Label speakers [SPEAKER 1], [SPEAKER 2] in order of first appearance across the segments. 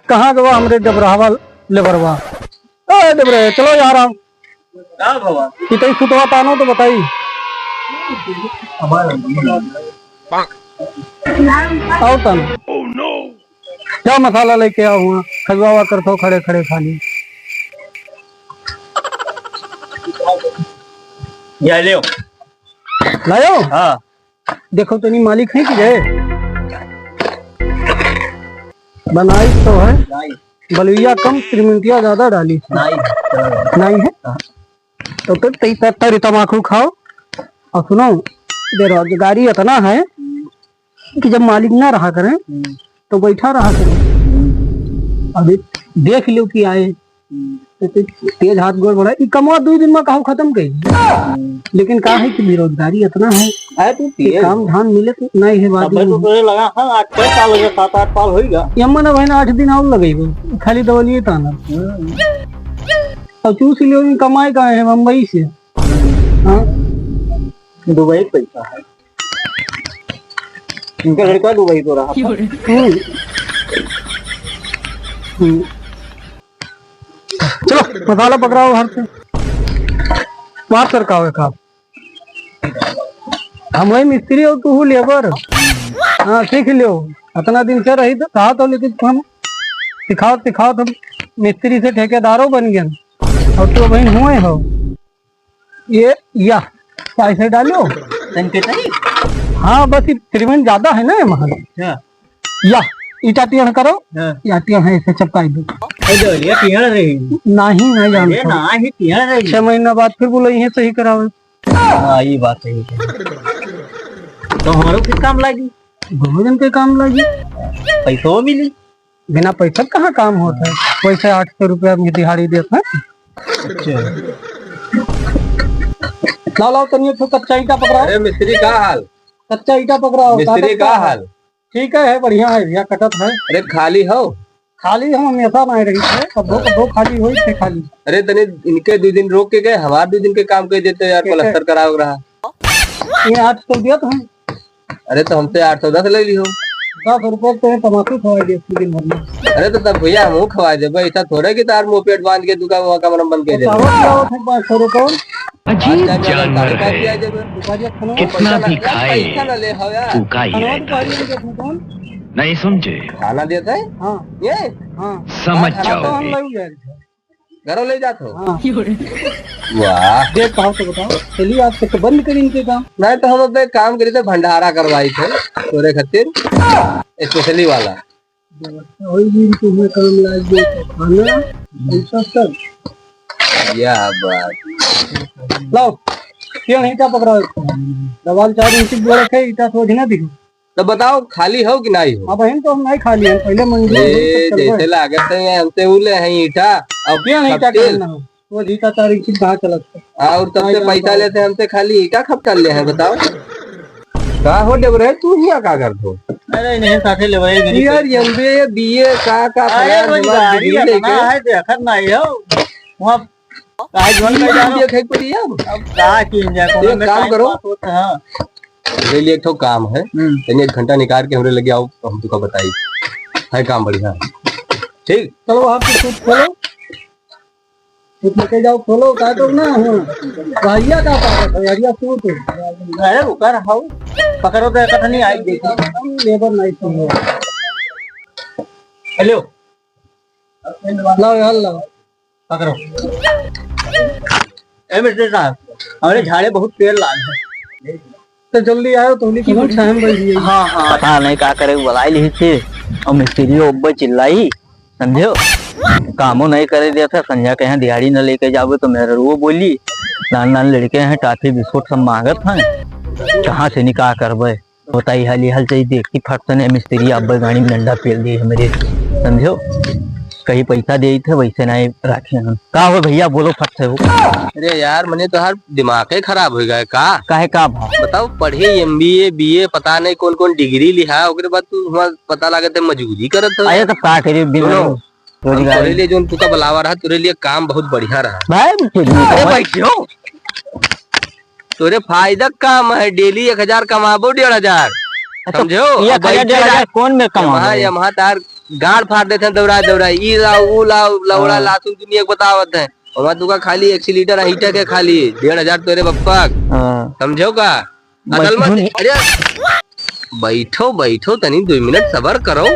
[SPEAKER 1] कहाँ गवा हमरे डबरावा लेबरवा। ए डबरे चलो यार आप
[SPEAKER 2] क्या भवा
[SPEAKER 1] कितनी सुतवा तानो तो बताई। आओ तन क्या मसाला लेके आओ हुआ खजवावा करतो खड़े खड़े खाली
[SPEAKER 2] या ले
[SPEAKER 1] लायो।
[SPEAKER 2] हाँ
[SPEAKER 1] देखो तो नहीं मालिक है कि गए बनाई तो है बलुइया कम सिरमिंटिया ज्यादा डाली नहीं है तो तरी तमाकू खाओ और सुनो बेरोजगारी इतना है कि जब मालिक ना रहा करें तो बैठा रहा करें। अभी देख लो कि आए तो तेज हाथ गोड़ बढ़ा कमवा 2 दिन में कहूँ खत्म कही लेकिन कहा है कि बेरोजगारी इतना है तो काम धाम मिले तो नहीं है बात
[SPEAKER 2] तो लगा 8 साल हो गया 7-8 साल होगा
[SPEAKER 1] यम्मा ना भाई 8 दिन और लगेगा खाली दवलिए ताना और चूस लियो कमाए का है मुंबई से। हाँ
[SPEAKER 2] दुबई पैसा है इनका लड़का दुबई तो रहा
[SPEAKER 1] चलो मसाला पकड़ाओ घर से मार सरकावे का हम वही मिस्त्री हो तू लेबर। हाँ सीख लियो इतना दिन से रही कहा तो लेकिन हम सिखाओ तो मिस्त्री से ठेकेदारों बन गए और तो वही हुए हो ये या पैसे डालो। हाँ बस पेमेंट ज्यादा है ना महल या ईटा टियन करो या टियन है ऐसे चपकाई दो नहीं जानते 6 महीना बाद फिर बोलो ये सही कराओ।
[SPEAKER 2] ये बात सही है तो हमारे किस काम लगी
[SPEAKER 1] भोजन के काम लगी
[SPEAKER 2] पैसों मिली
[SPEAKER 1] बिना पैसा कहाँ काम होता है पैसे 800 रुपया में दिहाड़ी देता है। लाओ तनिए तो कच्चा ईटा पकड़ाओ।
[SPEAKER 3] अरे मिस्त्री का हाल
[SPEAKER 1] कच्चा ईटा पकड़ाओ
[SPEAKER 3] मिस्त्री का हाल
[SPEAKER 1] ठीक है बढ़िया है भैया कटत है।
[SPEAKER 3] अरे खाली हो
[SPEAKER 1] खाली हम हमेशा नहीं रही थे कब्बो खाली हुई थे खाली।
[SPEAKER 3] अरे तने इनके 2 दिन रोक के गए हमारे 2 दिन के काम कर देते यार प्लास्टर कराओ रहा
[SPEAKER 1] ये 800 दिया तो
[SPEAKER 3] अरे तो हमसे 810 ले लियो
[SPEAKER 1] 10 रुपए तो तमाकू खवाई दे दिन भर में।
[SPEAKER 3] अरे तो तब भैया हम खवा दे ऐसा थोड़ा कि तार मुंह पेट बांध के दुकान वहाँ कमरम बंद कर दे
[SPEAKER 1] 500 रुपए
[SPEAKER 4] अजीब जानवर है कितना भी खाए फूका ही रहता है। नहीं समझे
[SPEAKER 3] खाना देता है
[SPEAKER 1] हाँ
[SPEAKER 3] ये
[SPEAKER 1] हाँ
[SPEAKER 4] समझ
[SPEAKER 1] तो
[SPEAKER 4] जाओ
[SPEAKER 1] हम लोग गए थे।
[SPEAKER 3] घरों ले जाते हो
[SPEAKER 1] हाँ
[SPEAKER 3] वाह
[SPEAKER 1] देख कहो तो बताओ चलिए आज तक बंद करी इनके काम।
[SPEAKER 3] नहीं तो हम अपने काम करी थे भंडारा करवाई थे तोरे खातिर स्पेशली वाला
[SPEAKER 1] वही दिन तुम्हें काम लाग गया खाना ऐसा सब
[SPEAKER 3] यह बात
[SPEAKER 1] लाओ क्यों नहीं ईटा पकड़ाओ दवाल 4 इंच बड़े थे ईटा सोच ना दिखो
[SPEAKER 3] तो बताओ खाली हो कि नहीं हो।
[SPEAKER 1] अब बहन तो हम नहीं खा लिए पहले मंजूर
[SPEAKER 3] जैसे लागत है हमसे उले हैं ईटा अब
[SPEAKER 1] क्यों नहीं ईटा करना वो ईटा 4 इंच कहाँ चलता
[SPEAKER 3] और सबसे पैसा लेते हमसे खाली ईटा खप कर ले हैं बताओ कहा हो डबरे तू यहाँ का कर दो।
[SPEAKER 2] अरे नहीं साथे ले भाई
[SPEAKER 3] यार एमबीए बीए का
[SPEAKER 2] गाड़ी है देखत नहीं हो वहां आज वन का जानो
[SPEAKER 3] देखे पड़ी अब
[SPEAKER 2] का की इंजन
[SPEAKER 3] एक काम करो
[SPEAKER 2] हां
[SPEAKER 3] मेरे लिए एक तो काम है तने 1 घंटा निकाल के हमरे लगे आओ तो हम तुका बताई है काम बढ़िया ठीक।
[SPEAKER 1] चलो आप कुछ खोलो कुछ लेके जाओ खोलो का तो ना भैया का पास है यारिया सूट
[SPEAKER 2] अरे रुका रहो पकड़ो तो कथा नहीं आई देखी
[SPEAKER 1] लेबर नहीं तो
[SPEAKER 2] हेलो
[SPEAKER 1] लाओ यार लाओ
[SPEAKER 2] पकड़ो ए मिस्टर साहब हमारे झाड़े बहुत पेड़ लाग है
[SPEAKER 1] तो जल्दी आयो तो उन्हीं को टाइम बज गया।
[SPEAKER 2] हाँ पता नहीं क्या करे बुलाई ली थी और मिस्त्री ऊपर चिल्लाई समझो कामों नहीं करे दिया था संजय के यहाँ दिहाड़ी न लेके जाओगे तो मेरे वो बोली नान लड़के हैं टाफी बिस्कुट सब मांगत हैं कहाँ से निकाह करबे बताई हाली हाल चाहिए देखती फट से मिस्त्री अब गाड़ी में डंडा पेल दी मेरे समझो कहीं पैसा दे थे वैसे नहीं रखे हम का हो भैया बोलो फट से हो।
[SPEAKER 3] अरे यार मैंने तो हर दिमाग ही खराब हो गया का है का बताओ पढ़े एमबीए बीए पता नहीं कौन कौन डिग्री लिहा ओकरे बाद तू हमार पता लागत है मजबूरी करत
[SPEAKER 2] आया तो का करे बिना
[SPEAKER 3] तोरे लिए जो तुका बुलावा रहा तोरे लिए काम बहुत बढ़िया रहा
[SPEAKER 2] भाई
[SPEAKER 3] अरे बैठो तोरे फायदा काम है डेली 1000 कमाबो 1500 समझो
[SPEAKER 2] कौन में कमा
[SPEAKER 3] यहाँ तार गाड़ फाड़ देते हैं दौड़ा दौड़ा, ई लाओ ऊ लाओ, लौड़ा लातू दुनिया को बतावत है। और तुका खाली 1 लीटर हीटर के खाली 1,500 तेरे बप्पा, समझो का? असल में अरे बैठो बैठो तनी 2 मिनट सबर करो,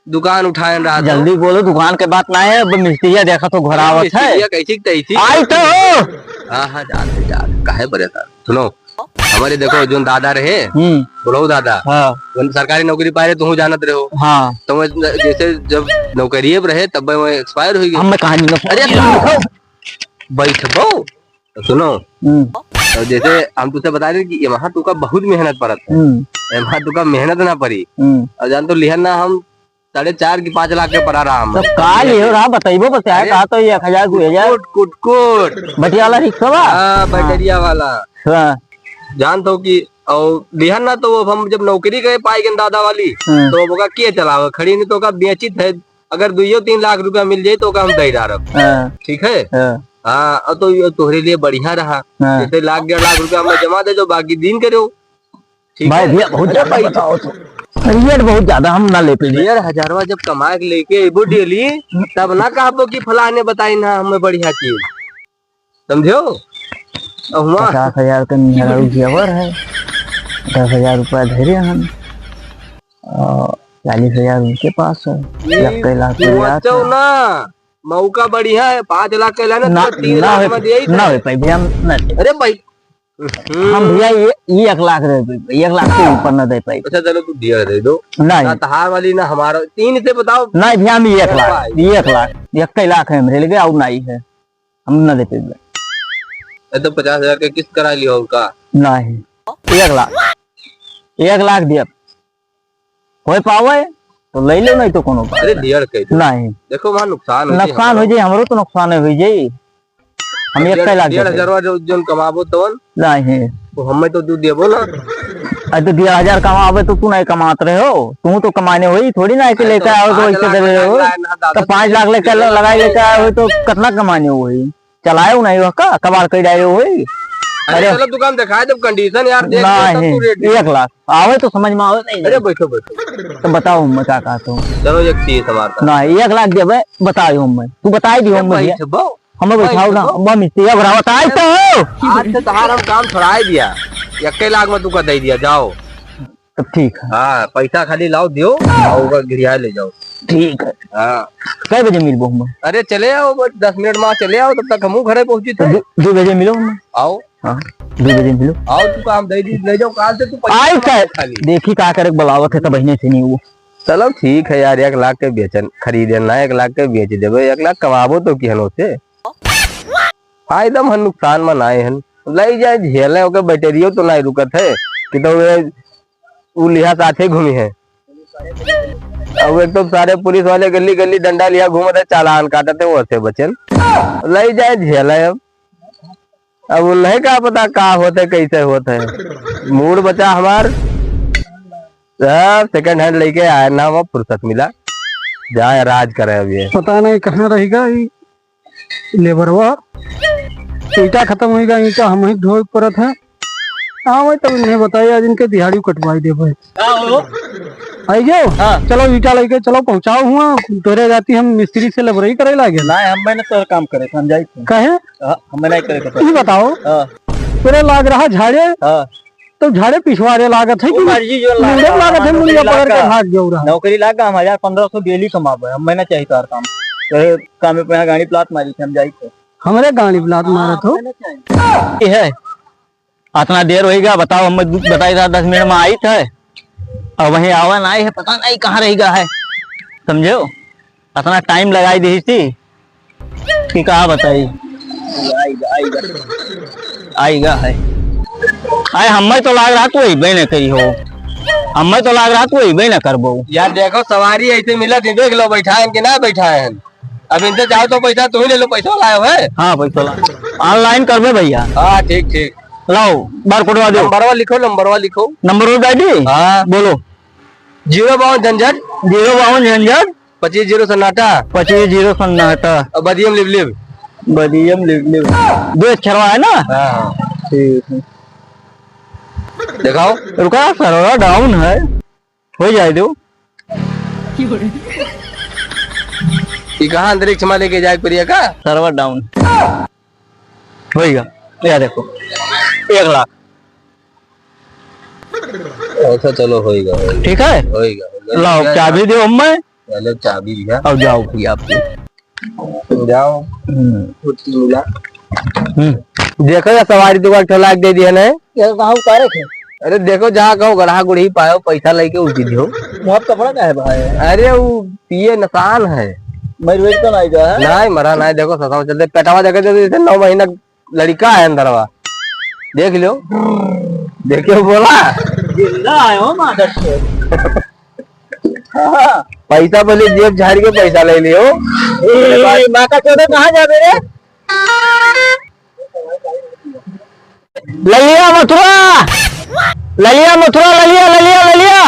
[SPEAKER 3] दुकान उठाए रहा।
[SPEAKER 2] जल्दी बोलो, दुकान के बात ना है। अब मिस्त्रिया देखा तो घरावत है।
[SPEAKER 3] कैसी तैसी
[SPEAKER 2] आई तो
[SPEAKER 3] हाँ जाते जाते काहे परेशान। सुनो हमारे देखो जो दादा रहे बोलो दादा, हाँ सरकारी नौकरी पाए रहे, तुम जानत रहे हो। हाँ तो मैं जैसे जब नौकरी रहे तब मैं एक्सपायर हो गई।
[SPEAKER 2] हम कहानी
[SPEAKER 3] अरे बैठो तो सुनो, तो जैसे हम तुझसे बता रहे कि यहाँ तुका बहुत मेहनत पड़त है, यहाँ तुका मेहनत ना पड़ी। और जान तो लिहन ना हम 4.5 की 5 लाख के पड़ा रहा हम।
[SPEAKER 2] तो का लियो रहा बताइबो बताया कहा तो 1,000 2,000
[SPEAKER 3] कुट
[SPEAKER 2] बटिया वाला रिक्शा बा।
[SPEAKER 3] हाँ बैटरिया वाला जान तो कि और लिहन ना तो हम जब नौकरी गए पाएंगे दादा वाली तो वो के चलावे खड़ी नहीं तो का बेचित है। अगर 2-3 लाख रुपया मिल जाये तो का हम दे रहा, ठीक है। हाँ तो ये तोहरे लिए बढ़िया रहा। जैसे 1-1.5 लाख रुपया मैं जमा दे जो बाकी दिन करो, ठीक है।
[SPEAKER 2] बहुत ज्यादा हम ना ले पे
[SPEAKER 3] 1,000 जब कमा के लेके एबो डेली तब ना कहबो कि फलाने बताई ना हमें बढ़िया चीज, समझो।
[SPEAKER 2] 50,000 का मेरा जेवर है, 10,000 रुपया धरे हम, 40,000 उनके पास है, 1 लाख
[SPEAKER 3] ना मौका बढ़िया है। 5 लाख का लाना 3 लाख में दे
[SPEAKER 2] ना हो पाई भैया।
[SPEAKER 3] अरे भाई
[SPEAKER 2] हम भैया ये 1 लाख दे, 1 लाख के ऊपर न दे पाई।
[SPEAKER 3] अच्छा चलो तू दिया दे दो
[SPEAKER 2] नहीं
[SPEAKER 3] तहार वाली ना हमारा 3 से बताओ।
[SPEAKER 2] नहीं भैया हम 1 लाख 1 लाख है मेरे लिए और नहीं है, हम न दे पाएंगे।
[SPEAKER 3] तो 50,000 के किस्त करा लियो उनका।
[SPEAKER 2] नहीं 1 लाख दिया हो पावे तो ले लो, नहीं तो कोनो बात।
[SPEAKER 3] अरे डियर कह
[SPEAKER 2] नहीं
[SPEAKER 3] देखो वहां नुकसान हो
[SPEAKER 2] जाए, हमरो तो नुकसान हो जाए। हम 1 लाख
[SPEAKER 3] 1,000 जो कमाबो तो
[SPEAKER 2] नहीं
[SPEAKER 3] तो हमें तो तू देबो ना।
[SPEAKER 2] अरे तो 1,000 कमावे तो तू नहीं कमात रहे हो, तू तो कमाने हुई थोड़ी ना के लेकर आओ तो ऐसे दे रहे हो। तो 5 लाख लेकर लगाई लेकर आए हो तो कितना कमाने हुई, चलाए नहीं हो का कबाड़ कर डाले हुई।
[SPEAKER 3] अरे चलो दुकान दिखाए जब कंडीशन यार देख
[SPEAKER 2] नहीं 1 लाख आवे तो समझ में आवे नहीं।
[SPEAKER 3] अरे बैठो बैठो
[SPEAKER 2] तो बताओ मैं क्या कहता हूँ।
[SPEAKER 3] चलो एक चीज हमारा
[SPEAKER 2] नहीं 1 लाख जब बताओ मैं, तू बताई दी हमें हमें बैठाओ ना, हम मिस्त्री बताए तो
[SPEAKER 3] आज से तुम्हारा हम काम छोड़ा दिया, 1 लाख में तू का दे दिया जाओ।
[SPEAKER 2] तब ठीक है।
[SPEAKER 3] हाँ पैसा खाली लाओ दियो और गिरिया ले जाओ,
[SPEAKER 2] ठीक है।
[SPEAKER 3] हाँ
[SPEAKER 2] कै बजे मिलबो हम?
[SPEAKER 3] अरे चले आओ 10 मिनट में चले आओ, तब तक हम घरे पहुंची थे।
[SPEAKER 2] 2 बजे मिलो हम।
[SPEAKER 3] आओ
[SPEAKER 2] हाँ 2 बजे मिलो।
[SPEAKER 3] आओ तू काम दे दी ले जाओ काल से तू
[SPEAKER 2] आई खाली देखी का करे बुलावत है तो बहने से नहीं वो।
[SPEAKER 3] चलो ठीक है यार 1 लाख के बेचन खरीदे ना 1 लाख के बेच देवे, 1 लाख कमाबो तो की हनो से फायदा हम नुकसान में ना हन ले जाए झेले ओके बैटरियो तो नहीं रुकत है कि तो वो लिहा साथे घूमी है। अब एक तो सारे पुलिस वाले गली गली डंडा लिया घूमते है, चालान काटते वो से बचन ले जाए झेले। अब नहीं का पता का होते कैसे होते है। मूड बचा हमार सब सेकंड हैंड लेके आया ना, वो फुर्सत मिला जाए राज करे। अब ये
[SPEAKER 1] पता नहीं कहाँ रहेगा लेबरवा, ईटा खत्म होगा, ईटा हम ही ढोक परत है। हाँ भाई तब नहीं बताया आज इनके दिहाड़ी कटवाई दे भाई। आई जाओ चलो ईटा लेके चलो पहुँचाओ हुआ तोरे जाती हम मिस्त्री से लेबरई करे लागे
[SPEAKER 2] ना। हम मैंने तो काम करे हम जाए
[SPEAKER 1] कहे
[SPEAKER 2] हम नहीं करे।
[SPEAKER 1] ये बताओ तेरे लाग रहा झाड़े तो झाड़े पिछवाड़े लागत है कि लागत है मुनिया पकड़ के भाग जाओ रहा।
[SPEAKER 2] नौकरी लागा हम 1,500 डेली कमाबे, हम मैंने चाहिए तार काम काम में पे गाड़ी प्लाट मारी हम जाई थे
[SPEAKER 1] हमरे गाड़ी प्लाट मारा तो
[SPEAKER 2] है। इतना देर होगा बताओ, हम बताई था 10 मिनट में आई थे और वही आवा ना है, पता नहीं कहाँ रहेगा है, समझो। इतना टाइम लगाई दी थी कि कहा बताई आएगा है। आए हमें तो लाग रहा कोई बे न करी हो, हमें तो लाग रहा कोई बे न करबो।
[SPEAKER 3] यार देखो सवारी ऐसे मिला देख लो बैठाए कि ना बैठाए हैं। अब इनसे चाहो तो पैसा तू ही ले लो, पैसा लाए हो है।
[SPEAKER 2] हाँ पैसा ऑनलाइन करबे भैया।
[SPEAKER 3] हाँ ठीक ठीक
[SPEAKER 2] लाओ बार कोडवा दो,
[SPEAKER 3] नंबरवा लिखो नंबरवा लिखो।
[SPEAKER 2] नंबर दादी
[SPEAKER 3] हाँ
[SPEAKER 2] बोलो
[SPEAKER 3] 052 झंझट
[SPEAKER 2] 052 झंझट
[SPEAKER 3] 25 सन्नाटा
[SPEAKER 2] 25 सन्नाटा
[SPEAKER 3] बदियम लिव लिव
[SPEAKER 2] बदियम लिव लिव 2 अक्षर है ना।
[SPEAKER 3] हाँ
[SPEAKER 2] ठीक है
[SPEAKER 3] दिखाओ
[SPEAKER 2] रुका सर्वर डाउन है, हो जाए दो
[SPEAKER 3] ये कहाँ अंतरिक्ष में लेके जाए प्रिया का?
[SPEAKER 2] सर्वर डाउन होएगा। या देखो 1 लाख।
[SPEAKER 3] अच्छा चलो होएगा
[SPEAKER 2] ठीक है,
[SPEAKER 3] होएगा।
[SPEAKER 2] लाओ चाबी दो मैं,
[SPEAKER 3] पहले चाबी दिया।
[SPEAKER 2] अब जाओ भैया आपको
[SPEAKER 3] जाओ।
[SPEAKER 2] हम्म।
[SPEAKER 3] मिला। देखो या सवारी तो 1 लाख दे दिया ना।
[SPEAKER 2] कहाँ उतारे थे?
[SPEAKER 3] अरे देखो जहाँ कहो गढ़ा गुड़ी पायो पैसा लेके उसी दियो।
[SPEAKER 2] बहुत कपड़ा का है भाई।
[SPEAKER 3] अरे वो पिए नसान है।
[SPEAKER 2] मरवेज तो नहीं गया है।
[SPEAKER 3] नहीं मरा नहीं, देखो ससाव चलते पेटावा देखे जैसे 9 महीना लड़का है अंदरवा, देख लो। देखियो बोला
[SPEAKER 2] जिंदा आए हो मादर से।
[SPEAKER 3] पैसा पहले जेब झाड़ के पैसा ले लियो।
[SPEAKER 2] माँ का चौदह कहाँ जाबे रे? ललिया मथुरा, ललिया मथुरा, ललिया ललिया ललिया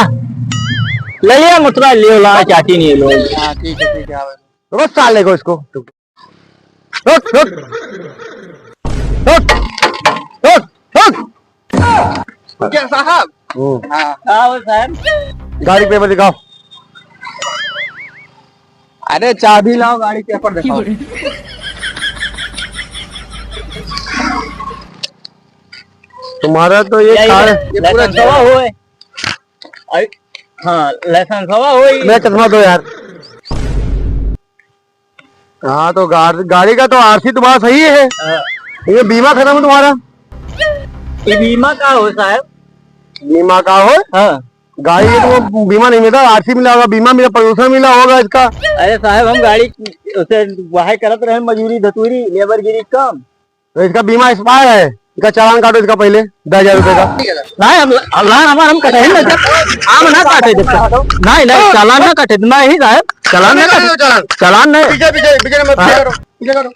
[SPEAKER 2] ललिया मथुरा लियो ला चाटी नहीं लो।
[SPEAKER 3] ठीक है रोज साल लेगो इसको। रुक रुक रुक रुक रुक। क्या साहब?
[SPEAKER 2] हाँ साहब,
[SPEAKER 3] गाड़ी पेपर दिखाओ। अरे चाबी लाओ, गाड़ी पेपर दिखाओ। तुम्हारा तो ये कार ये पूरा
[SPEAKER 2] सवा हुए। हाँ लाइसेंस हवा हुई।
[SPEAKER 3] मैं चश्मा दो यार। हाँ तो गाड़ी का तो आरसी तुम्हारा सही है। ये बीमा खत्म है तुम्हारा?
[SPEAKER 2] ये बीमा का हो साहब?
[SPEAKER 3] बीमा का हो?
[SPEAKER 2] हाँ।
[SPEAKER 3] गाड़ी के तो बीमा नहीं मिला, आरसी मिला होगा, बीमा मिला, प्रदूषण मिला होगा इसका।
[SPEAKER 2] अरे साहब हम गाड़ी उसे वहां करत रहे, मजूरी धतूरी लेबरगिरी काम।
[SPEAKER 3] तो इसका बीमा एक्सपायर है, इसका चालान काटो इसका पहले 10,000 रुपए का।
[SPEAKER 2] नहीं हम कटे हम ना काटे नहीं नहीं चालान ना काटे नहीं साहब, चालान ना काटे, चालान नहीं,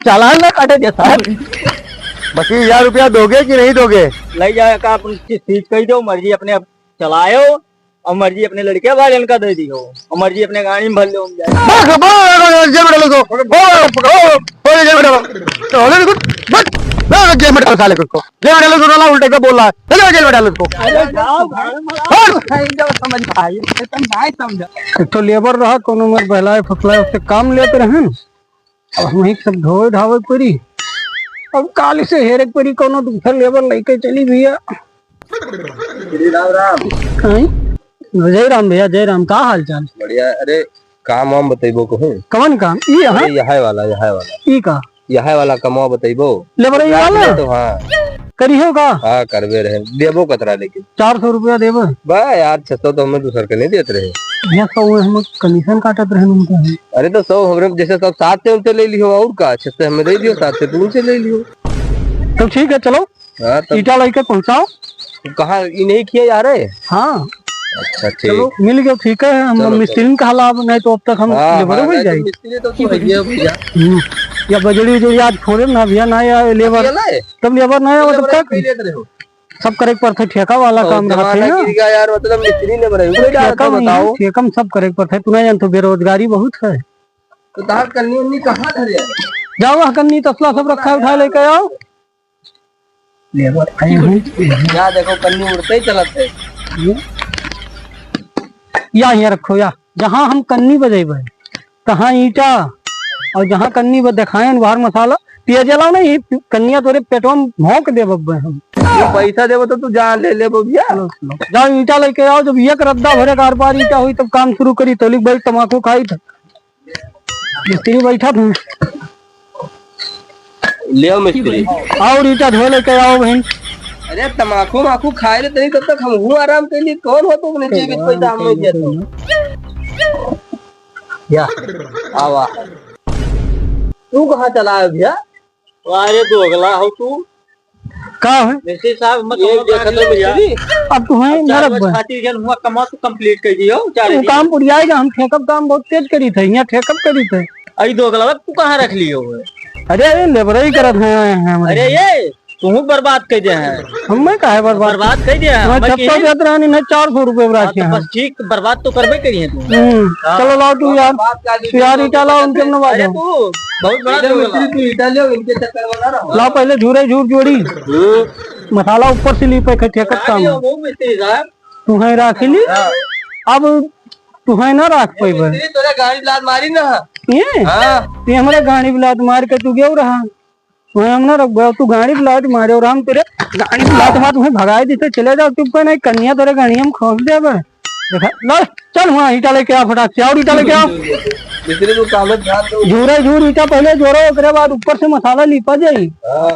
[SPEAKER 2] चालान ना काटे दे साहब।
[SPEAKER 3] 25,000 रुपया दोगे कि नहीं दोगे?
[SPEAKER 2] ले जाए का अपन चीज कही दो, मर्जी अपने आप चलायो और मर्जी अपने लड़के वाले का दे दियो और मर्जी अपने गाड़ी में भर लो। उल्टे का बोल रहा है, जेल में डालो उसको।
[SPEAKER 1] तो लेबर रहा कोनो में बहलाए फसलाए उससे काम लेते रहे। अब हम ही सब धोए धावे परी, अब काल से हेरे परी कोनो दूसरा लेबर लेके चली भैया। जय राम भैया, जय राम। का हाल चाल?
[SPEAKER 3] बढ़िया। अरे काम वाम बतेबो कहूं?
[SPEAKER 1] कवन काम? ई हां
[SPEAKER 3] यहां वाला
[SPEAKER 1] ई का
[SPEAKER 3] यहां वाला कमवा बतेबो?
[SPEAKER 1] लेबर ई वाला
[SPEAKER 3] तो हां
[SPEAKER 1] करियो का?
[SPEAKER 3] हां करबे रहे, देबो कतरा लेकिन
[SPEAKER 1] 400 रुपया देबो
[SPEAKER 3] बा यार। 600 तो हमें दूसर के नहीं देते रहे
[SPEAKER 1] भैया, 100 हम कमीशन काटत रहे उनका।
[SPEAKER 3] अरे तो 100 हमरे जैसे सब 7 से उनसे ले लियो, और का 600 हमें दे दियो, 7 से तू उनसे ले लियो।
[SPEAKER 1] तो ठीक है चलो,
[SPEAKER 3] हां तब
[SPEAKER 1] ईटा लेके पहुंचाओ।
[SPEAKER 3] कहां ई नहीं किया यार?
[SPEAKER 1] हाँ
[SPEAKER 3] अच्छा ठीक,
[SPEAKER 1] चलो मिल गया, ठीक है। हम मिस्त्री का हालात नहीं तो अब तक हम लेबर हो जाएगी।
[SPEAKER 3] मिस्त्री तो तू है भैया।
[SPEAKER 1] या बजड़ी जो याद छोड़े ना भैया, ना या लेबर तब लेबर ना हो तब तक सब करे पर ठेका वाला काम रहते हैं ना
[SPEAKER 3] यार। मतलब मिस्त्री लेबर है,
[SPEAKER 1] बताओ ठेका में सब करे पर तू नहीं जानते, बेरोजगारी बहुत है।
[SPEAKER 3] तो तार करनी उन्नी कहां धर
[SPEAKER 1] जाओ वहाँ कन्नी तसला सब रखा है, उठा लेके आओ। लेबर आए हैं
[SPEAKER 3] यहाँ देखो कन्नी उड़ते ही चलते है।
[SPEAKER 1] या यहाँ रखो, या जहाँ हम कन्नी बजेबे तहाँ ईटा, और जहाँ कन्नी दिखाए बाहर मसाला पिया जलाओ नहीं, कन्निया तोरे पेटवा में भौंक दे हम।
[SPEAKER 3] पैसा देबो तो तू जान ले ले भैया।
[SPEAKER 1] जाओ ईटा लेके आओ, जब एक रद्दा भरे कार बार ईटा हुई तब काम शुरू करी। तोलिक भाई तमाकू खाई था, मिस्त्री बैठा था।
[SPEAKER 3] ले आओ मिस्त्री,
[SPEAKER 1] और ईटा धो लेके आओ बहन।
[SPEAKER 3] अरे तमाकू माकू खाए ले तरी तब तक हम हूँ आराम के लिए। कौन हो तुम नीचे भी पैसा हम नहीं देते या आवा। तू कहाँ चला है भैया?
[SPEAKER 2] अरे दोगला हो तू
[SPEAKER 1] का है
[SPEAKER 2] मिस्त्री साहब? मत
[SPEAKER 3] ये देखो तो मिस्त्री
[SPEAKER 1] अब तुम्हें नरक
[SPEAKER 2] खातिर जन हुआ कमा तो कंप्लीट कर दियो।
[SPEAKER 1] वो काम पुरियाएगा, हम ठेकअप काम बहुत तेज करी थे, यहाँ ठेकअप करी थे।
[SPEAKER 2] अरे दोगला तू कहाँ रख लियो?
[SPEAKER 1] अरे लेबर ही करत हैं।
[SPEAKER 2] अरे ये तू बर्बाद कर दे हैं।
[SPEAKER 1] हम काहे बर्बाद
[SPEAKER 2] कर दिया है।
[SPEAKER 1] 600 देते रहे नहीं 400 रुपए राखी है।
[SPEAKER 2] बस ठीक, बर्बाद तो करबे करी है तू।
[SPEAKER 1] चलो लाओ तू यार ईटा लाओ, उनके न
[SPEAKER 2] अरे तू बहुत बड़ा दोगला।
[SPEAKER 3] तू ईटा ले, इनके चक्कर में ना रहो।
[SPEAKER 1] लाओ पहले झूरे झूर जोड़ी मसाला ऊपर से ली पे ठेकत काम
[SPEAKER 2] वो मिस्त्री साहब
[SPEAKER 1] तुम्हें राखी ली। अब तू है ना रख पाइबे
[SPEAKER 3] तोरे गाड़ी लात मारी ना
[SPEAKER 1] ये
[SPEAKER 3] हाँ
[SPEAKER 1] ते हमारे गाड़ी बिलात मार के तू गयो रहा वह हम ना रख तू गाड़ी बिलात मारे और हम तेरे गाड़ी बिलात मार तुम्हें भगाए देते चले जाओ तू पे नहीं कन्या तेरे गाड़ी हम खोल दे बे देखा ला चल वहां ईटा लेके आ फटाक से और ईटा लेके आ
[SPEAKER 3] दूसरे को काम ध्यान दो
[SPEAKER 1] झूरे झूर ईटा पहले जोड़ो उसके बाद ऊपर से मसाला लिपा जाई
[SPEAKER 3] हाँ